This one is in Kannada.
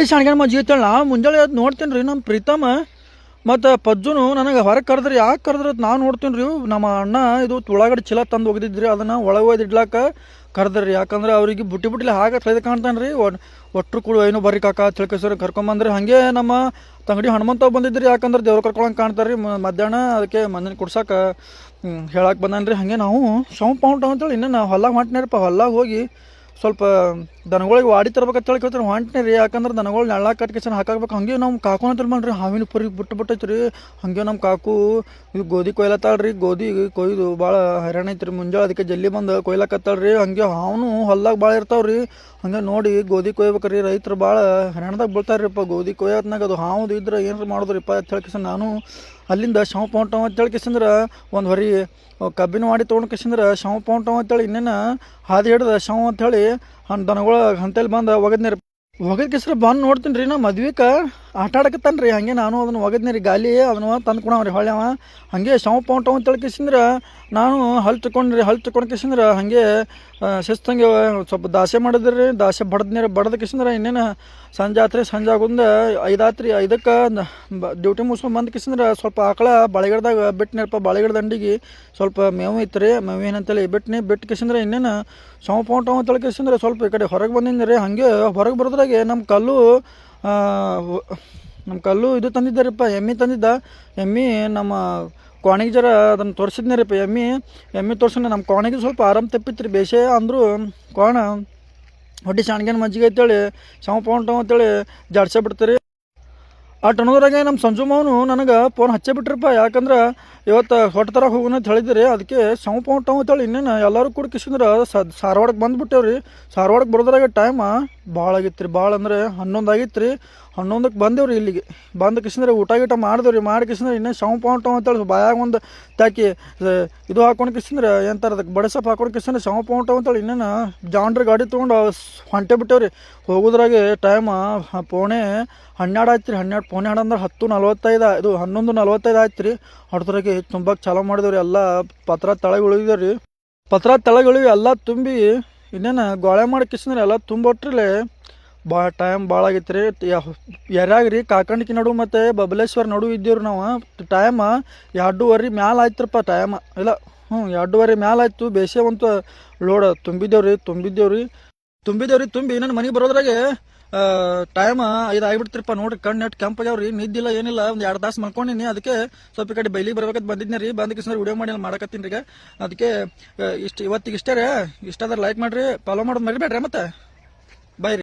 ಶಾಣ್ಗ್ಯಾನ ಮಜ್ಜಿಗೆ ಐತೇಳಿ ನಾ ಮುಂಜಾನೆ ಅದು ನೋಡ್ತೇನೆ ರೀ ನಮ್ಮ ಪ್ರೀತಮ ಮತ್ತು ಪಜ್ಜುನು ನನಗೆ ಹೊರಗೆ ಕರೆದ್ರಿ ಯಾಕೆ ಕರೆದ್ರಿ ನಾವು ನೋಡ್ತೀನಿ ರೀ ನಮ್ಮ ಅಣ್ಣ ಇದು ಉಳ್ಳಾಗಡ್ಡಿ ಚೀಲ ತಂದು ಒಗ್ದಿದ್ರಿ ಅದನ್ನು ಒಳಗೆ ಒಯ್ದು ಇಡ್ಲಾಕ ಕರೆದ್ರಿ ಯಾಕಂದ್ರೆ ಅವ್ರಿಗೆ ಬುಟ್ಟಿ ಹಾಗೆ ತಲೆದು ಕಾಣ್ತಾನೆ ರೀ ಒಟ್ಟರು ಕೂಡ ಏನೋ ಬರ್ರಿ ಕಾಕ ತಿಳ್ಕೊಸರು ಕರ್ಕೊಂಬಂದ್ರಿ ಹಾಗೆ ನಮ್ಮ ತಂಗಡಿ ಹನುಮಂತ ಬಂದಿದ್ರಿ ಯಾಕಂದ್ರೆ ದೇವ್ರು ಕರ್ಕೊಳಂಗೆ ಕಾಣ್ತಾರೆ ರೀ ಮಧ್ಯಾಹ್ನ ಅದಕ್ಕೆ ಮಂದಿನ ಕುಡ್ಸಕ್ಕೆ ಹೇಳಕ್ಕೆ ಬಂದಾನೆ ರೀ ಹಾಗೆ ನಾವು ಸೌಂಪ್ ಪೌಂಟ್ ಅಂತೇಳಿ ಇನ್ನೂ ನಾವು ಹೊಲ್ಲಾಗ ಹೊಂಟ್ನೇರಪ್ಪ ಹೊಲ್ಲಾಗ ಹೋಗಿ ಸ್ವಲ್ಪ ದನಗಳಿಗೆ ವಾಡಿ ತರ್ಬೇಕಂತೇಳಿ ಕೇಳ್ತಾರೆ ಹೊಂಟ್ನಿ ರೀ ಯಾಕಂದ್ರೆ ದನಗಳು ನೆಳ್ಳ ಕಟ್ಕೆಸನ್ ಹಾಕಬೇಕು ಹಂಗೆ ನಮ್ಮ ಕಾಕು ಅಂತೇಳಿ ಮಾಡ್ರಿ ಹಾವಿನ ಪರಿ ಬಿಟ್ಟೈತೆ ರೀ ಹಾಗೆ ನಮ್ಮ ಕಾಕು ಇದು ಗೋಧಿ ಕೊಯ್ಲತ್ತಾಳ್ರಿ ಗೋಧಿ ಕೊಯ್ದು ಭಾಳ ಹೈರಾಣ ಐತ್ರಿ ಮುಂಜಾನೆ ಅದಕ್ಕೆ ಜಲ್ದಿ ಬಂದು ಕೊಯ್ಲಕತ್ತಾಳ್ರಿ ಹಂಗೆ ಹಾವನು ಹೊಲ್ದಾಗ ಭಾಳ ಇರ್ತಾವ್ರಿ ಹಂಗೆ ನೋಡಿ ಗೋಧಿ ಕೊಯ್ಬೇಕ್ರಿ ರೈತರು ಭಾಳ ಹೈರಾಣದಾಗ ಬೀಳ್ತಾರ್ರಿಪ್ಪ ಗೋಧಿ ಕೊಯ್ಯೋತ್ನಾಗ ಅದು ಹಾವು ಇದ್ರೆ ಏನಾರು ಮಾಡಿದ್ರಿಪ್ಪ ಅಂತ ಹೇಳ್ಕೇಸನ್ ನಾನು ಅಲ್ಲಿಂದ ಶಾವ್ ಪೌಂಟವ್ ಅಂತ ಹೇಳ್ಕೇಸಂದ್ರೆ ಒಂದು ಹೊರಿ ಕಬ್ಬಿನ ವಾಡಿ ತೊಗೊಂಡ್ಕೇಸಂದ್ರೆ ಶಾವ್ ಪೌಂಟವ್ ಅಂತೇಳಿ ಇನ್ನೇನು ಹಾದಿ ಹಿಡ್ದು ಶಾವ್ ಅಂಥೇಳಿ ದನಗಳು ಅಂತೇಳಿ ಬಂದು ಒಗದ ಕೆಸ್ರ ಬಂದು ನೋಡ್ತೀನಿ ರೀ ನಾ ಮದ್ವಿಗೆ ಆಟ ಆಡಕತ್ತಾನ ರೀ ಹಾಗೆ ನಾನು ಅದನ್ನು ಒಗದ್ನಿ ರೀ ಗಾಲಿ ಅದನ್ನು ತಂದು ಕೊಡವ್ರಿ ಹೊಳ್ಯಾವ ಹಾಗೆ ಶಾವ್ ಪೌಂಟವ್ ಅಂತೇಳಿ ಕೇಸಂದ್ರೆ ನಾನು ಹಲ್ ತಗೊಂಡು ಕೇಸಂದ್ರೆ ಹಾಗೆ ಶಿಸ್ತಂಗೆ ಸ್ವಲ್ಪ ದಾಸೆ ಮಾಡಿದ್ರಿ ರೀ ದಾಸೆ ಬಡ್ದು ಕೇಸಂದ್ರೆ ಇನ್ನೇನು ಸಂಜೆ ಆತ್ರಿ ಸಂಜೆ ಆಗುಂದ 5 ಆತ್ರಿ 5ಕ್ಕೆ ಡ್ಯೂಟಿ ಮುಗಿಸ್ಕೊಂಡು ಬಂದು ಕೇಸಂದ್ರೆ ಸ್ವಲ್ಪ ಆಕಳ ಬಾಳೆಗಿಡದಾಗ ಬಿಟ್ಟನಪ್ಪ ಬಾಳೆಗಿಡ ದಂಡಿಗೆ ಸ್ವಲ್ಪ ಮೇವು ಇತ್ತು ರೀ ಮೇವು ಏನಂತೇಳಿ ಬಿಟ್ಟು ಕೇಸಂದ್ರೆ ಇನ್ನೇನು ಶಾವ್ ಪೌಂಟವ್ ಅಂತೇಳಿ ಕೇಸಂದ್ರೆ ಸ್ವಲ್ಪ ಈ ಕಡೆ ಹೊರಗೆ ಬಂದಿನಿ ರೀ ಹಾಗೆ ಹೊರಗೆ ಬರೋದ್ರಾಗೆ ನಮ್ಮ ಕಲ್ಲು ಇದು ತಂದಿದ್ದಾರಪ್ಪ ಎಮ್ಮೆ ತಂದಿದ್ದ ಎಮ್ಮೆ ನಮ್ಮ ಕೋಣಿಗೆ ಜರ ಅದನ್ನು ತೋರಿಸಿದ್ನಿರಪ್ಪ ಎಮ್ಮೆ ತೋರ್ಸೋಣ ನಮ್ಮ ಕೋಣಿಗೆ ಸ್ವಲ್ಪ ಆರಾಮ್ ತಪ್ಪಿತ್ರಿ ಬೇಷೆ ಅಂದರು ಕೋಣ ಹೊಡ್ಡಿ ಶಾಣ್ಗ್ಯಾನ ಮಜ್ಜಿಗೆ ಅಂತೇಳಿ ಶಾವ್ ಪೌಂಟವ್ ಅಂತೇಳಿ ಜಾಡ್ಸೇ ಬಿಡ್ತೀರಿ ಆ ಟಣದ್ರಾಗೆ ನಮ್ಮ ಸಂಜು ಮಾವನು ನನಗೆ ಫೋನ್ ಹಚ್ಚೇ ಬಿಟ್ರಪ್ಪ ಯಾಕಂದ್ರೆ ಇವತ್ತು ಹೊಟ್ಟೆ ಥರ ಹೋಗೋಣ ಅಂತ ಹೇಳಿದ್ರಿ ಅದಕ್ಕೆ ಶಾವ್ ಪೌಂಟವ್ ಅಂತೇಳಿ ಇನ್ನೇನು ಎಲ್ಲರೂ ಕೂಡ ಕಿಸಿದ್ರೆ ಧಾರವಾಡಕ್ಕೆ ಬಂದುಬಿಟ್ಟೇವ್ರಿ ಧಾರವಾಡಕ್ಕೆ ಬರೋದ್ರಾಗ ಟೈಮ ಭಾಳ ಆಗಿತ್ತು ರೀ ಭಾಳ ಅಂದ್ರೆ 11 ಆಗಿತ್ತು ರೀ 11ಕ್ಕೆ ಬಂದೇವ್ರಿ ಇಲ್ಲಿಗೆ ಬಂದು ಕಿಸಿಂದ್ರೆ ಊಟ ಮಾಡಿದೆವ್ರಿ ಮಾಡಿ ಕಿಸಿಂದ್ರೆ ಇನ್ನೇ ಶಾವ್ ಪೌಂಟವ್ ಅಂತೇಳಿ ಬಾಯಾಗ ಒಂದು ತಾಕಿ ಇದು ಹಾಕೊಂಡು ಕಿಸಿಂದ್ರೆ ಏನಂತಾರೆ ಅದಕ್ಕೆ ಬಡಸಪ್ಪ ಹಾಕೊಂಡು ಕಿಸಿಂದ್ರೆ ಶಾವ್ ಪೌಂಟವ್ ಅಂತೇಳಿ ಇನ್ನೇನು ಜಾಂಡ್ರಿ ಗಾಡಿ ತೊಗೊಂಡು ಹೊಂಟೆ ಬಿಟ್ಟೇವ್ರಿ ಹೋಗೋದ್ರಾಗೆ ಟೈಮ ಪೋಣೆ 12 ಆಯ್ತು ರೀ 12 ಪೋಣೆ 12 ಅಂದ್ರೆ 10:45 ಇದು 11:45 ಆಯ್ತು ರೀ ಹೊಡೆದ್ರಾಗೆ ತುಂಬಕ್ಕೆ ಚಾಲೂ ಮಾಡಿದೆವ್ರಿ ಎಲ್ಲ ಪತ್ರ ತಳಗೆ ಉಳಿದೇವ್ರಿ ಎಲ್ಲ ತುಂಬಿ ಇನ್ನೇನು ಗೋಳೆ ಮಾಡಿ ಕಿಸಿಂದ್ರೆ ಎಲ್ಲ ತುಂಬಿಟ್ರಲೆ ಟೈಮ್ ಭಾಳ ಆಗೈತೆ ರೀ ಯಾರ್ಯಾಗ ರೀ ಕಾಕಂಡಿಕಿ ನಡು ಮತ್ತು ಬಬಲೇಶ್ವರ ನಡು ಇದ್ದೀವ್ರಿ ನಾವು ಟೈಮ 2:15 ಮ್ಯಾಲೆ ಆಯ್ತ್ರಪ್ಪ ಟೈಮ ಇಲ್ಲ 2:15 ಮ್ಯಾಲೆ ಆಯ್ತು ಬೇಸೆ ಒಂದು ಲೋಡ್ ತುಂಬಿದ್ದೇವ್ರಿ ತುಂಬಿ ನನ್ನ ಮನೆಗೆ ಬರೋದ್ರಾಗೆ ಟೈಮ್ 5 ಆಗಿಬಿಡ್ತಿರಪ್ಪ ನೋಡ್ರಿ ಕಣ್ಣು ನೆಟ್ಟು ಕೆಂಪಾಗ್ಯಾವ್ರಿ ನಿದ್ದಿಲ್ಲ ಏನಿಲ್ಲ ಒಂದು 2 ತಾಸು ಮಲ್ಕೊಂಡಿನಿ ಅದಕ್ಕೆ ಸ್ವಲ್ಪ ಈ ಕಡೆ ಬೈಲಿಗೆ ಬರ್ಬೇಕಂತ ಬಂದಿದ್ನಿ ರೀ ಬಂದಕ್ಕೆ ಸರ್ ವಿಡಿಯೋ ಮಾಡಿ ಮಾಡಕತ್ತೀನಿ ರೀ ಈಗ ಅದಕ್ಕೆ ಇವತ್ತಿಗೆ ಇಷ್ಟೇ ರೀ ಇಷ್ಟಾದ್ರೆ ಲೈಕ್ ಮಾಡಿರಿ ಫಾಲೋ ಮಾಡೋದು ಮರಿಬೇಡ್ರಿ ಮತ್ತೆ